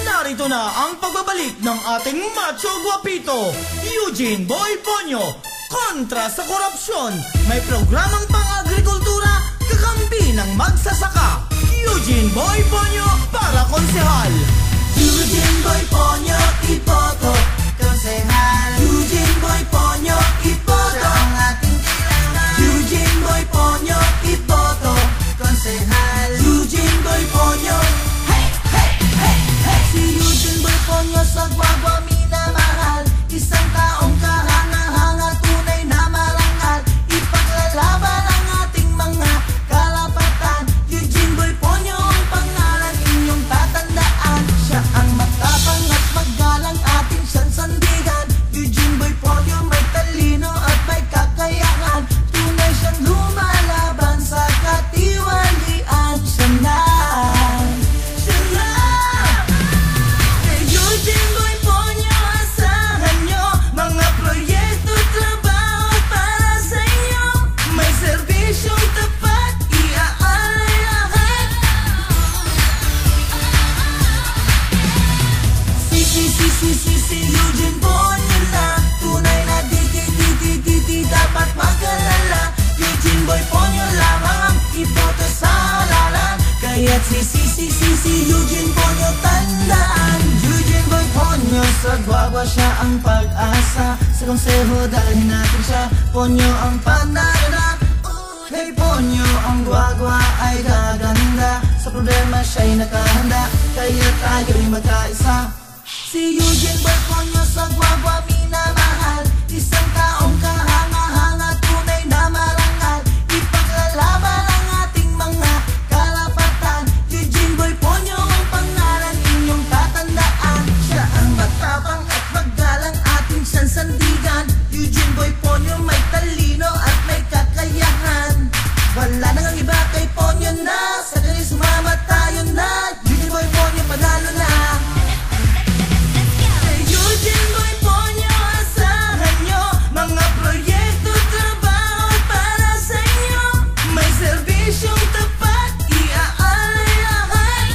narito na ang pagbabalik ng ating macho guwapito, Eugene Boy Ponyo, kontra sa korupsyon. May programang pang-agrikultura, kakampi ng magsasaka. Eugene Boy Ponyo para konsehal. Eugene Boy Ponyo, iboto, konsehal. Eugene Boy Ponyo, iboto, ang ating kailangan. Eugene Boy Ponyo, iboto, konsehal. Eugene Boy Ponyo, hey, hey, hey, hey. Si Eugene Boy Ponyo sa Guagua minamahal, isang taong kahanga-hanga, tunay na marangal, ipaglalaban ang ating mga kalapatan. Eugene Boy Ponyo ang pangalan, inyong tatandaan. Siya ang matapang at magalang, ating siyang sandigan. Eugene Boy Ponyo may talino at may kakayahan, tunay siyang lumalaban sa katiwalian. Siya na, siya na. Kay Eugene Boy Ponyo, asahan nyo mga proyekto, trabaho para sa inyo. May serbisyong tapat, iaalay lahat. Si Eugene Ponyo na, tunay na di dapat mag-alala. Eugene Boy Ponyo lamang iboto sa halalan. Kaya't si Eugene Ponyo tandaan. Eugene Boy Ponyo sa Guagua, siya ang pag-asa. Sa konseho dalhin natin siya, Ponyo ang panalo na. Hey Ponyo, ang Guagua ay gaganda. Sa problema siya'y nakahanda, kaya tayo'y magkaisa. Si Eugene Boy Ponyo sa Guagua minamahal, isang taong kahanga-hanga, tunay na marangal, ipaglalaban ang ating mga kalapatan. Eugene Boy Ponyo ang pangalan, inyong tatandaan. Siya ang matapang at magalang, ating siyang sandigan. Eugene Boy Ponyo may talino at may kakayahan. Wala nang iba kay Ponyo na, sa kanya sumama tayo na. Eugene Boy Ponyo panalo na. Eugene Boy Ponyo, asahan nyo mga proyekto, trabaho para sa inyo. May serbisyong tapat, iaalay lahat.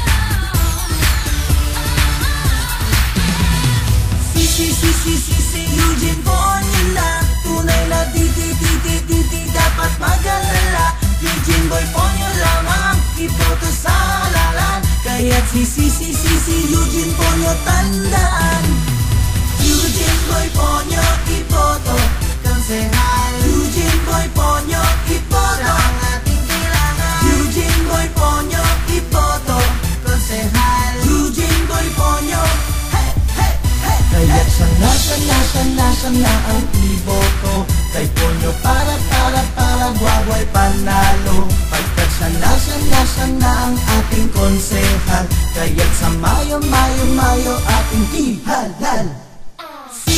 Si Eugene Ponyo na, tunay na di dapat mag-alala. Eugene Boy Ponyo lamang iboto sa halalan. Kaya't si Eugene Ponyo tandaan. Eugene Boy Ponyo, iboto, konsehal. Eugene Boy Ponyo, iboto, ang ating kailangan. Eugene Boy Ponyo, iboto, konsehal. Eugene Boy Ponyo, hey, hey, hey. Kaya siya na ang iboto. Kay Ponyo para Guagua'y panalo. Pagkat siya na ang ating konsehal. Kaya't sa Mayo ating ihalal. Si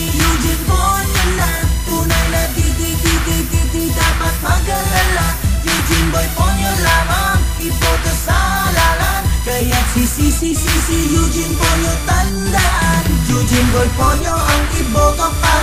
Eugene Ponyo na, tunay na di dapat mag-alala. Eugene Boy Ponyo lamang iboto sa halalan. Kaya't si Eugene Ponyo tandaan. Eugene Boy Ponyo ang iboto para